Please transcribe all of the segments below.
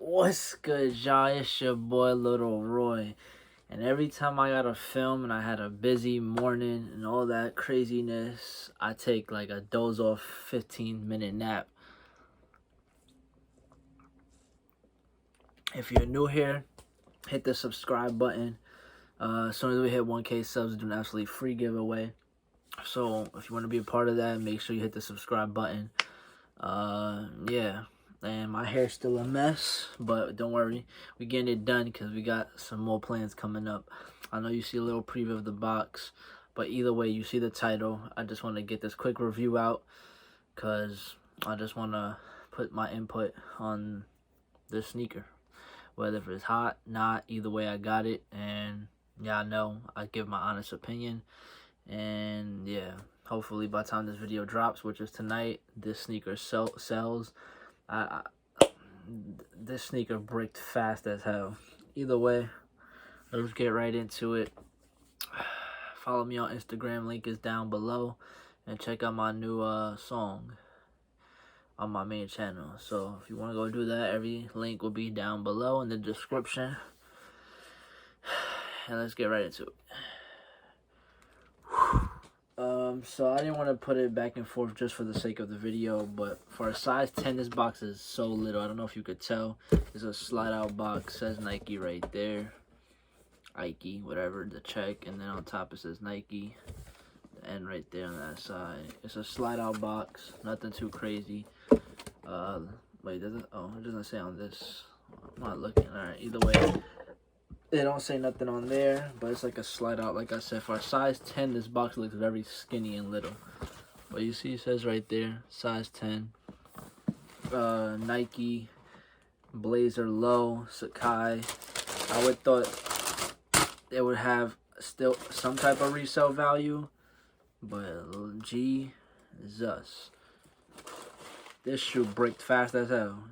What's good, y'all? It's your boy Little Roy. And every time I gotta film and I had a busy morning and all that craziness, I take like a doze off 15-minute nap. If you're new here, hit the subscribe button. As soon as we hit 1K subs, do an absolutely free giveaway. So if you want to be a part of that, make sure you hit the subscribe button. Yeah. And my hair's still a mess, but don't worry, we're getting it done because we got some more plans coming up. I know you see a little preview of the box, but either way, you see the title. I just want to get this quick review out because I just want to put my input on this sneaker. Whether if it's hot, not, either way, I got it. And y'all know I give my honest opinion. And yeah, hopefully by the time this video drops, which is tonight, this sneaker sells. This sneaker bricked fast as hell. Either way, let's get right into it. Follow me on Instagram, link is down below, and check out my new song on my main channel. So if you want to go do that, every link will be down below in the description. And let's get right into it. So I didn't want to put it back and forth just for the sake of the video, but for a size 10, this box is so little. I don't know if you could tell. It's a slide out box, says Nike right there. Ike, whatever, the check, and then on top it says Nike. The end right there on that side. It's a slide out box, nothing too crazy. Wait, does it? Oh, it doesn't say on this. I'm not looking. Alright, either way. They don't say nothing on there, but it's like a slide out. Like I said, for a size 10, this box looks very skinny and little. But you see, it says right there, size 10. Nike, Blazer Low, SACAI. I would thought they would have still some type of resale value, but Jesus, this shoe bricked fast as hell.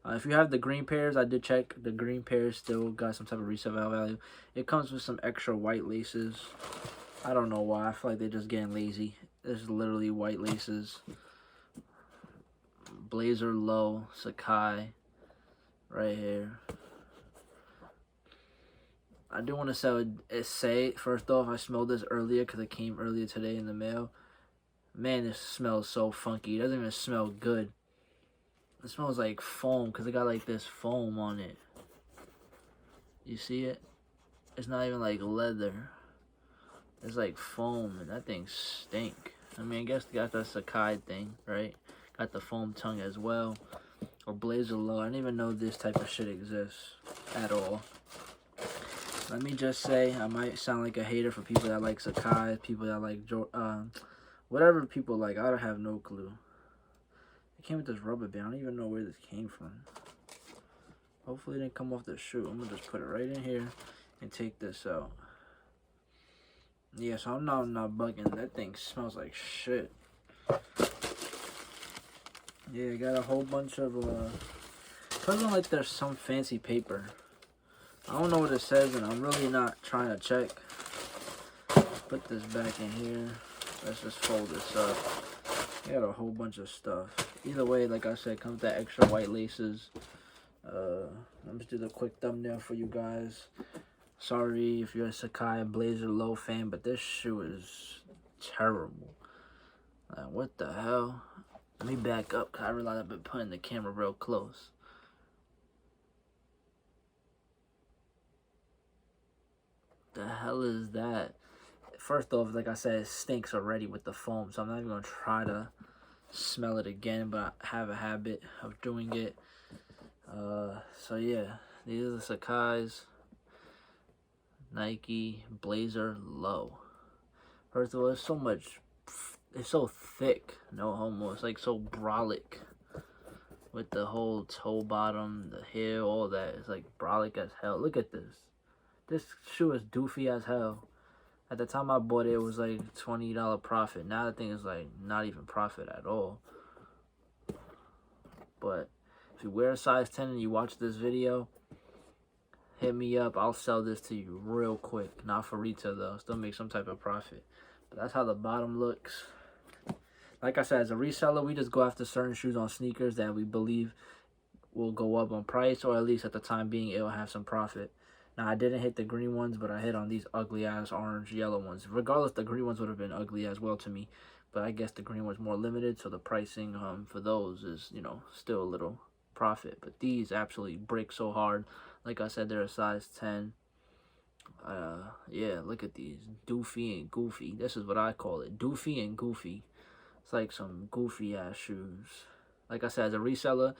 If you have the green pairs, I did check. The green pairs still got some type of resale value. It comes with some extra white laces. I don't know why. I feel like they're just getting lazy. This is literally white laces. Blazer Low, SACAI, right here. I do want to say, first off, I smelled this earlier because it came earlier today in the mail. Man, this smells so funky. It doesn't even smell good. It smells like foam because it got like this foam on it. You see it? It's not even like leather. It's like foam, and that thing stink. I mean, I guess they got that SACAI thing, right? Got the foam tongue as well. Or Blazer Low. I didn't even know this type of shit exists at all. Let me just say, I might sound like a hater for people that like SACAI, people that like whatever people like. I don't have no clue. It came with this rubber band. I don't even know where this came from. Hopefully it didn't come off the shoe. I'm going to just put it right in here and take this out. Yeah, so I'm not bugging. That thing smells like shit. Yeah, got a whole bunch of, feels like there's some fancy paper. I don't know what it says, and I'm really not trying to check. Put this back in here. Let's just fold this up. Got a whole bunch of stuff. Either way, like I said, comes with that extra white laces. Let me do the quick thumbnail for you guys. Sorry if you're a SACAI Blazer Low fan, but this shoe is terrible. Like, what the hell? Let me back up because I realize I've been putting the camera real close. The hell is that? First off, like I said, it stinks already with the foam, so I'm not even going to try to smell it again, but I have a habit of doing it. So yeah, these are the SACAIs. Nike Blazer Low. First of all, it's so thick, no homo. It's like so brolic with the whole toe bottom, the heel, all that. It's like brolic as hell. Look at this. This shoe is doofy as hell. At the time I bought it, it was like $20 profit. Now the thing is like not even profit at all. But if you wear a size 10 and you watch this video, hit me up. I'll sell this to you real quick. Not for retail though. Still make some type of profit. But that's how the bottom looks. Like I said, as a reseller, we just go after certain shoes on sneakers that we believe will go up on price, or at least at the time being it'll have some profit. Now, I didn't hit the green ones, but I hit on these ugly ass orange yellow ones. Regardless, the green ones would have been ugly as well to me, but I guess the green was more limited, so the pricing for those is, you know, still a little profit. But these absolutely break so hard. Like I said, they're a size 10. Yeah, look at these, doofy and goofy. This is what I call it, doofy and goofy. It's like some goofy ass shoes. Like I said, as a reseller,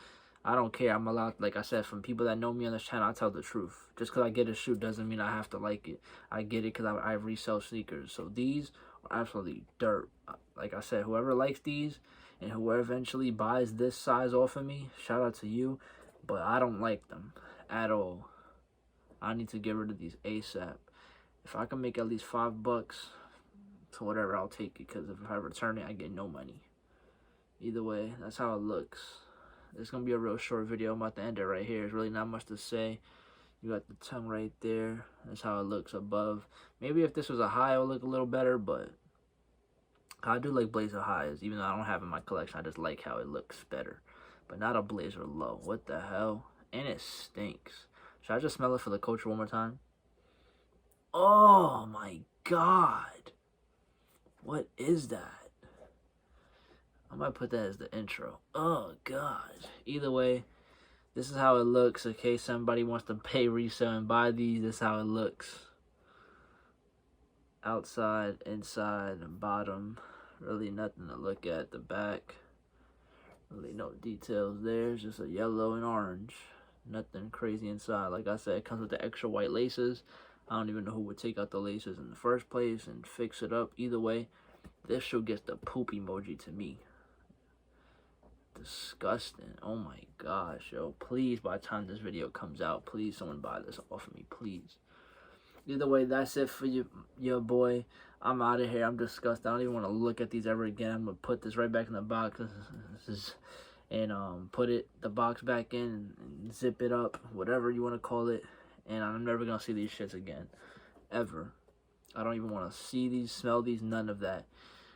I don't care. I'm allowed, like I said, from people that know me on this channel, I tell the truth. Just because I get a shoe doesn't mean I have to like it. I get it because I resell sneakers. So these are absolutely dirt. Like I said, whoever likes these and whoever eventually buys this size off of me, shout out to you. But I don't like them at all. I need to get rid of these ASAP. If I can make at least $5 to whatever, I'll take it. Because if I return it, I get no money. Either way, that's how it looks. It's going to be a real short video. I'm about to end it right here. There's really not much to say. You got the tongue right there. That's how it looks above. Maybe if this was a high, it would look a little better, but I do like Blazer highs. Even though I don't have it in my collection, I just like how it looks better. But not a Blazer low. What the hell? And it stinks. Should I just smell it for the culture one more time? Oh my god. What is that? I might put that as the intro. Oh, God. Either way, this is how it looks. In case somebody wants to pay resale and buy these, this is how it looks. Outside, inside, and bottom. Really nothing to look at. The back. Really no details there. It's just a yellow and orange. Nothing crazy inside. Like I said, it comes with the extra white laces. I don't even know who would take out the laces in the first place and fix it up. Either way, this shoe gets the poop emoji to me. Disgusting. Oh my gosh, yo. Please, by the time this video comes out, please someone buy this off of me, please. Either way, that's it for your boy. I'm out of here. I'm disgusted. I don't even want to look at these ever again. I'm gonna put this right back in the box. And put the box back in and zip it up, whatever you want to call it. And I'm never gonna see these shits again, ever. I don't even want to see these, smell these, none of that.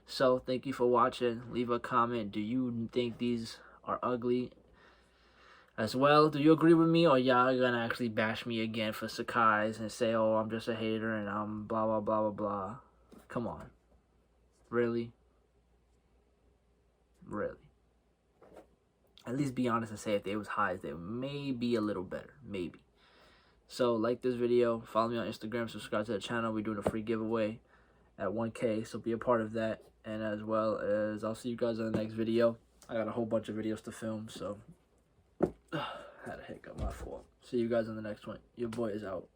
So, thank you for watching. Leave a comment. Do you think these are ugly as well? Do you agree with me? Or y'all gonna actually bash me again for SACAIs and say, oh, I'm just a hater and I'm blah, blah, blah, blah, blah. Come on. Really? Really? At least be honest and say if they was highs, they may be a little better. Maybe. So, like this video. Follow me on Instagram. Subscribe to the channel. We're doing a free giveaway at 1K, so be a part of that. And as well as I'll see you guys in the next video. I got a whole bunch of videos to film, so had a hiccup, my fault. See you guys in the next one. Your boy is out.